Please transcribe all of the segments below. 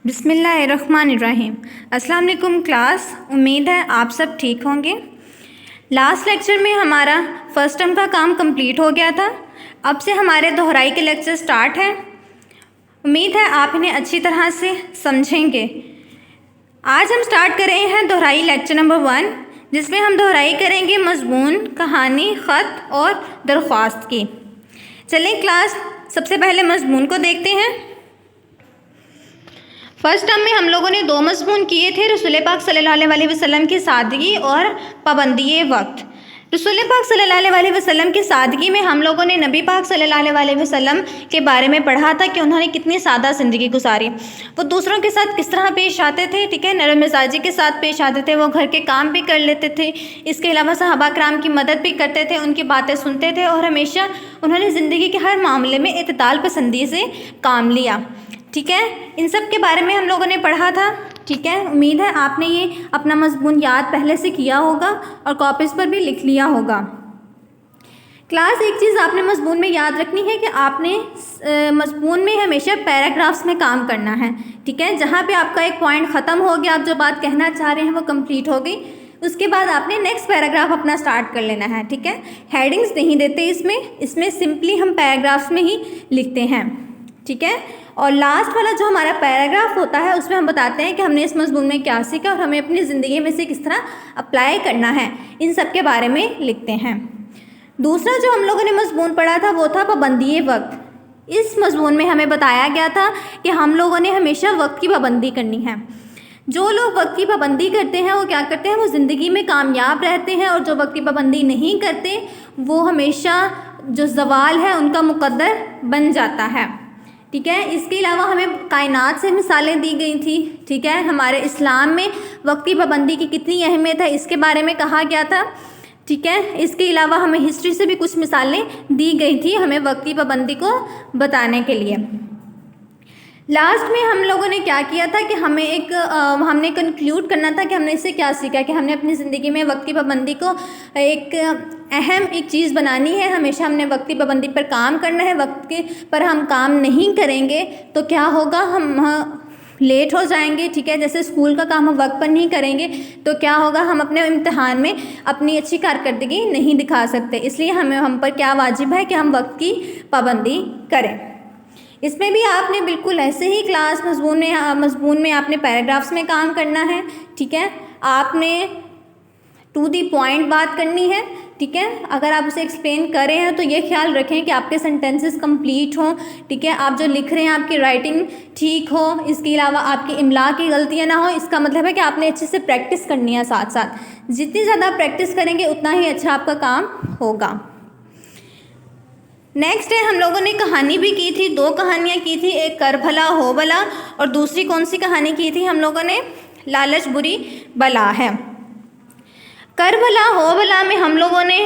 बिस्मिल्लाहिर्रहमानिर्रहीम। अस्सलाम वालेकुम क्लास, उम्मीद है आप सब ठीक होंगे। लास्ट लेक्चर में हमारा फर्स्ट टर्म का काम कंप्लीट हो गया था। अब से हमारे दोहराई के लेक्चर स्टार्ट हैं। उम्मीद है आप इन्हें अच्छी तरह से समझेंगे। आज हम स्टार्ट कर रहे हैं दोहराई लेक्चर नंबर 1, जिसमें हम दोहराई करेंगे मज़मून, कहानी, ख़त और दरख्वास्त की। चलें क्लास, सबसे पहले मज़मून को देखते हैं। फर्स्ट टर्म में हम लोगों ने 2 मज़मून किए थे, रसूल पाक सल्लल्लाहु अलैहि वसल्लम की सादगी और पाबंदी वक्त। रसूल पाक सल्लल्लाहु अलैहि वसल्लम की सादगी में हम लोगों ने नबी पाक सल्लल्लाहु अलैहि वसल्लम के बारे में पढ़ा था कि उन्होंने कितनी सादा ज़िंदगी गुजारी। वो दूसरों के साथ किस तरह पेश आते थे, ठीक है, नरम मिजाजी के साथ पेश आते थे। वो घर के काम भी कर लेते थे, इसके अलावा सहाबा कराम की मदद भी करते थे, उनकी बातें सुनते थे और हमेशा उन्होंने ज़िंदगी के हर मामले में इत्ताल पसंदी से काम लिया। ठीक है, इन सब के बारे में हम लोगों ने पढ़ा था। ठीक है, उम्मीद है आपने ये अपना मज़मून याद पहले से किया होगा और कॉपीज़ पर भी लिख लिया होगा। क्लास, एक चीज़ आपने मज़मून में याद रखनी है कि आपने मज़मून में हमेशा पैराग्राफ्स में काम करना है। ठीक है, जहाँ पे आपका एक पॉइंट ख़त्म हो गया, आप जो बात कहना चाह रहे हैं वो कंप्लीट हो गई, उसके बाद आपने नेक्स्ट पैराग्राफ अपना स्टार्ट कर लेना है। ठीक है, हेडिंग्स नहीं देते इसमें सिंपली हम पैराग्राफ्स में ही लिखते हैं। ठीक है, और लास्ट वाला जो हमारा पैराग्राफ होता है उसमें हम बताते हैं कि हमने इस मज़मून में क्या सीखा और हमें अपनी ज़िंदगी में से किस तरह अप्लाई करना है, इन सब के बारे में लिखते हैं। दूसरा जो हम लोगों ने मज़मून पढ़ा था वो था पाबंदी वक्त। इस मज़मून में हमें बताया गया था कि हम लोगों ने हमेशा वक्त की पाबंदी करनी है। जो लोग वक्त की पाबंदी करते हैं वो क्या करते हैं, वो ज़िंदगी में कामयाब रहते हैं, और जो वक्त की पाबंदी नहीं करते वो हमेशा जो ज़वाल है उनका मुकद्दर बन जाता है। ठीक है, इसके अलावा हमें कायनात से मिसालें दी गई थी। ठीक है, हमारे इस्लाम में वक्त की पाबंदी की कितनी अहमियत है इसके बारे में कहा गया था। ठीक है, इसके अलावा हमें हिस्ट्री से भी कुछ मिसालें दी गई थी हमें वक्त की पाबंदी को बताने के लिए। लास्ट में हम लोगों ने क्या किया था कि हमने कंक्लूड करना था कि हमने इससे क्या सीखा, कि हमने अपनी ज़िंदगी में वक्त की पाबंदी को एक अहम चीज़ बनानी है। हमेशा हमने वक्त की पाबंदी पर काम करना है। वक्त के पर हम काम नहीं करेंगे तो क्या होगा, हम लेट हो जाएंगे। ठीक है, जैसे स्कूल का काम हम वक्त पर नहीं करेंगे तो क्या होगा, हम अपने इम्तिहान में अपनी अच्छी कारकर्दगी नहीं दिखा सकते। इसलिए हम पर क्या वाजिब है कि हम वक्त की पाबंदी करें। इसमें भी आपने बिल्कुल ऐसे ही क्लास मज़मून में आपने पैराग्राफ्स में काम करना है। ठीक है, आपने टू दी पॉइंट बात करनी है। ठीक है, अगर आप उसे एक्सप्लेन कर रहे हैं तो ये ख्याल रखें कि आपके सेंटेंसेस कंप्लीट हों। ठीक है, आप जो लिख रहे हैं आपकी राइटिंग ठीक हो, इसके अलावा आपकी इमला की गलतियाँ ना हो। इसका मतलब है कि आपने अच्छे से प्रैक्टिस करनी है। साथ साथ जितनी ज़्यादा प्रैक्टिस करेंगे उतना ही अच्छा आपका काम होगा। नेक्स्ट है, हम लोगों ने कहानी भी की थी, 2 कहानियाँ की थी, एक कर भला हो भला और दूसरी कौन सी कहानी की थी हम लोगों ने, लालच बुरी बला है। कर भला हो भला में हम लोगों ने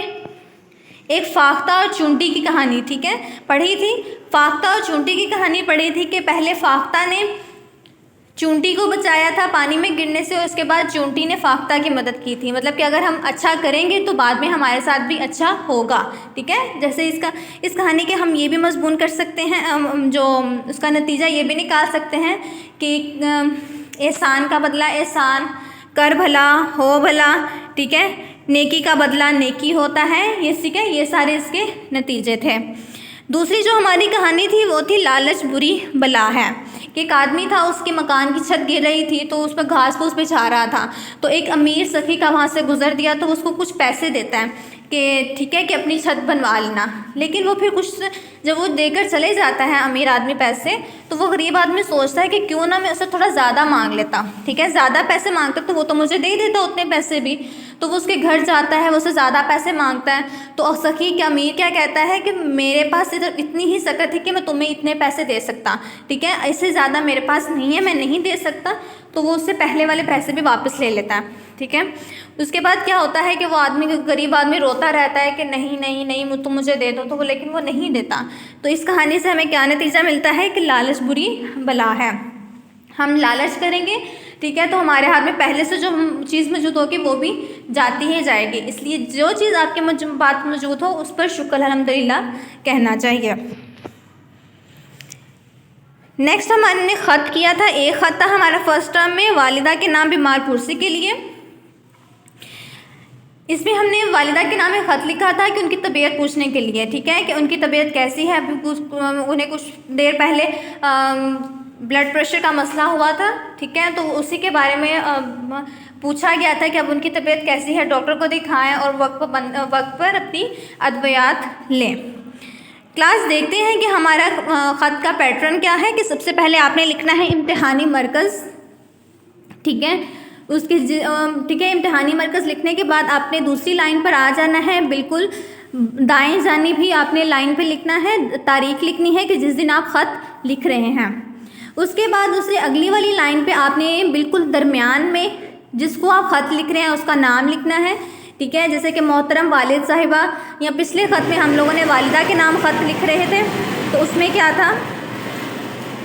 एक फाख्ता और चूंटी की कहानी, ठीक है, पढ़ी थी। फाख्ता और चूंटी की कहानी पढ़ी थी कि पहले फाख्ता ने चूंटी को बचाया था पानी में गिरने से और उसके बाद चूंटी ने फाख्ता की मदद की थी। मतलब कि अगर हम अच्छा करेंगे तो बाद में हमारे साथ भी अच्छा होगा। ठीक है, जैसे इस कहानी के हम ये भी मजबून कर सकते हैं, जो उसका नतीजा ये भी निकाल सकते हैं कि एहसान का बदला एहसान, कर भला हो भला, ठीक है, नेकी का बदला नेकी होता है। ये ठीक है, ये सारे इसके नतीजे थे। दूसरी जो हमारी कहानी थी वो थी लालच बुरी बला है। कि एक आदमी था, उसके मकान की छत गिर रही थी तो उस पर घास फूस बिछा रहा था, तो एक अमीर सखी का वहाँ से गुजर दिया तो उसको कुछ पैसे देता है कि ठीक है कि अपनी छत बनवा लेना। लेकिन वो फिर कुछ जब वो देकर चले जाता है अमीर आदमी पैसे, तो वो गरीब आदमी सोचता है कि क्यों ना मैं उससे थोड़ा ज़्यादा मांग लेता। ठीक है, ज़्यादा पैसे मांगता तो वो तो मुझे दे देता उतने पैसे भी। तो वो उसके घर जाता है, वो उससे ज़्यादा पैसे मांगता है। तो सखी क्या अमीर क्या कहता है कि मेरे पास इतनी ही सकत है कि मैं तुम्हें इतने पैसे दे सकता, ठीक है, इससे ज़्यादा मेरे पास नहीं है, मैं नहीं दे सकता। तो वो उससे पहले वाले पैसे भी वापस ले लेता है। ठीक है, उसके बाद क्या होता है कि वो आदमी, गरीब आदमी रोता रहता है कि नहीं नहीं नहीं तुम मुझे दे दो, तो वो लेकिन वो नहीं देता। तो इस कहानी से हमें क्या नतीजा मिलता है कि लालच बुरी बला है। हम लालच करेंगे, ठीक है, तो हमारे हाथ में पहले से जो चीज़ मौजूद होगी वो भी जाती ही जाएगी। इसलिए जो चीज़ आपके पास मौजूद हो उस पर शुक्र अल्हम्दुलिल्लाह कहना चाहिए। नेक्स्ट हमने ख़त किया था, एक ख़त था हमारा फर्स्ट टर्म में वालिदा के नाम बीमार पुरसी के लिए। इसमें हमने वालिदा के नाम में ख़त लिखा था कि उनकी तबीयत पूछने के लिए, ठीक है, कि उनकी तबीयत कैसी है। उन्हें कुछ देर पहले ब्लड प्रेशर का मसला हुआ था, ठीक है, तो उसी के बारे में पूछा गया था कि अब उनकी तबीयत कैसी है, डॉक्टर को दिखाएं और वक्त पर अपनी अद्वियात लें। क्लास देखते हैं कि हमारा ख़त का पैटर्न क्या है। कि सबसे पहले आपने लिखना है इम्तिहानी मरकज़, ठीक है, उसके ठीक है, इम्तिहानी मरकज़ लिखने के बाद आपने दूसरी लाइन पर आ जाना है। बिल्कुल दाएं जानिब भी आपने लाइन पे लिखना है, तारीख़ लिखनी है कि जिस दिन आप ख़त लिख रहे हैं। उसके बाद दूसरी अगली वाली लाइन पे आपने बिल्कुल दरमियान में जिसको आप ख़त लिख रहे हैं उसका नाम लिखना है, ठीक है, जैसे कि मोहतरम वालिद साहिबा, या पिछले ख़त में हम लोगों ने वालिदा के नाम ख़त लिख रहे थे तो उसमें क्या था,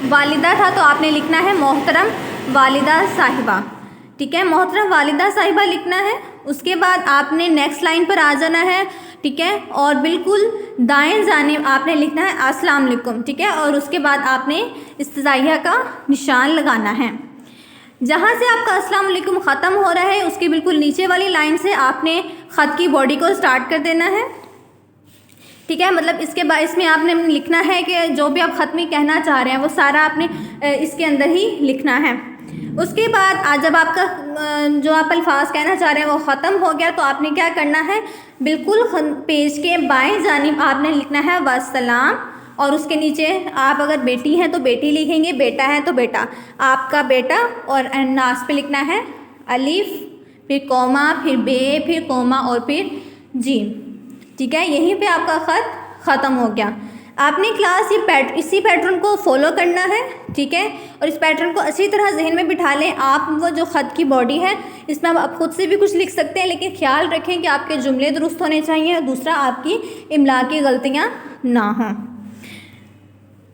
वालिदा था, तो आपने लिखना है मोहतरम वालिदा साहिबा, ठीक है, मोहतरम वालिदा साहिबा लिखना है। उसके बाद आपने नेक्स्ट लाइन पर आ जाना है, ठीक है, और बिल्कुल दाएं जानिब आपने लिखना है अस्सलाम वालेकुम, ठीक है, और उसके बाद आपने इस्तिज़ाहिया का निशान लगाना है। जहाँ से आपका अस्सलाम वालेकुम ख़त्म हो रहा है उसके बिल्कुल नीचे वाली लाइन से आपने ख़त की बॉडी को स्टार्ट कर देना है, ठीक है, मतलब इसके बाद इसमें आपने लिखना है कि जो भी आप ख़त में कहना चाह रहे हैं वो सारा आपने इसके अंदर ही लिखना है। उसके बाद आज जब आपका जो आप अल्फाज कहना चाह रहे हैं वो ख़त्म हो गया तो आपने क्या करना है, बिल्कुल पेज के बाएं जानिब आपने लिखना है वस्सलाम, और उसके नीचे आप अगर बेटी हैं तो बेटी लिखेंगे, बेटा है तो बेटा, आपका बेटा, और नास पे लिखना है अलिफ, फिर कौमा, फिर बे, फिर कौमा और फिर जीम, ठीक है, यहीं पे आपका ख़त ख़त्म हो गया। आपने क्लास इसी पैटर्न को फॉलो करना है, ठीक है, और इस पैटर्न को अच्छी तरह जहन में बिठा लें। आप वो जो ख़त की बॉडी है इसमें आप खुद से भी कुछ लिख सकते हैं, लेकिन ख्याल रखें कि आपके जुमले दुरुस्त होने चाहिए और दूसरा आपकी इमला की गलतियाँ ना हों।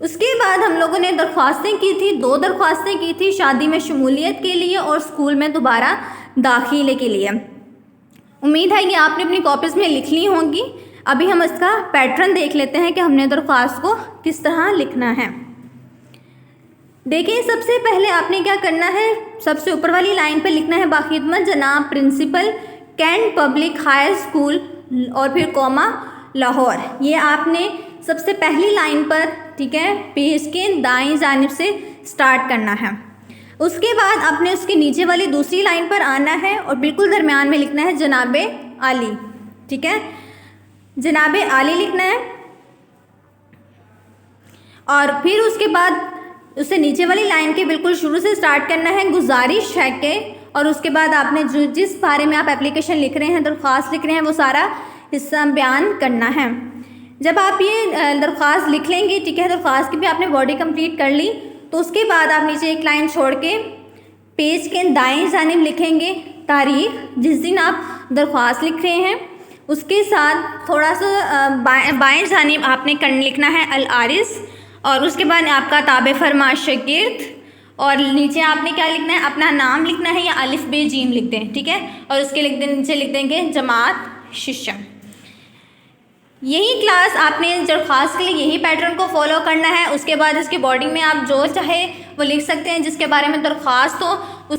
उसके बाद हम लोगों ने दरख्वास्तें की थी, 2 दरख्वास्तें की थी, शादी में शमूलियत के लिए और स्कूल में दोबारा दाखिले के लिए। उम्मीद है कि आपने अपनी कॉपीज़ में लिख ली होंगी। अभी हम इसका पैटर्न देख लेते हैं कि हमने दरख्वास्त को किस तरह लिखना है। देखिए, सबसे पहले आपने क्या करना है, सबसे ऊपर वाली लाइन पर लिखना है बाखिदमत जनाब principal Cantt Public High School और फिर कौमा लाहौर। ये आपने सबसे पहली लाइन पर, ठीक है, पेज के दाईं जानिब से स्टार्ट करना है। उसके बाद आपने उसके नीचे वाली दूसरी लाइन पर आना है और बिल्कुल दरमियान में लिखना है जनाबे आली, ठीक है, जनाबे आली लिखना है। और फिर उसके बाद उससे नीचे वाली लाइन के बिल्कुल शुरू से स्टार्ट करना है गुजारिश है कि, और उसके बाद आपने जिस बारे में आप एप्लीकेशन लिख रहे हैं, दरख्वास्त लिख रहे हैं, वो सारा हिस्सा बयान करना है। जब आप ये दरख्वास्त लिख लेंगे, ठीक है, दरख्वास्त की भी आपने बॉडी कंप्लीट कर ली, तो उसके बाद आप नीचे एक लाइन छोड़ के पेज के दाएं जानिब लिखेंगे तारीख़ जिस दिन आप दरख्वास्त लिख रहे हैं। उसके साथ थोड़ा सा बाएं जानिब आपने लिखना है अल आरिस, और उसके बाद आपका ताबे फरमा शागिर्द, और नीचे आपने क्या लिखना है, अपना नाम लिखना है या अलिफ बे जीम लिख दें, ठीक है, और उसके नीचे लिख देंगे जमात शिशम। यही क्लास आपने दरख्वास्त के लिए यही पैटर्न को फॉलो करना है। उसके बाद इसके बॉडी में आप जो चाहे वो लिख सकते हैं जिसके बारे में दरख्वास्त हो। उसके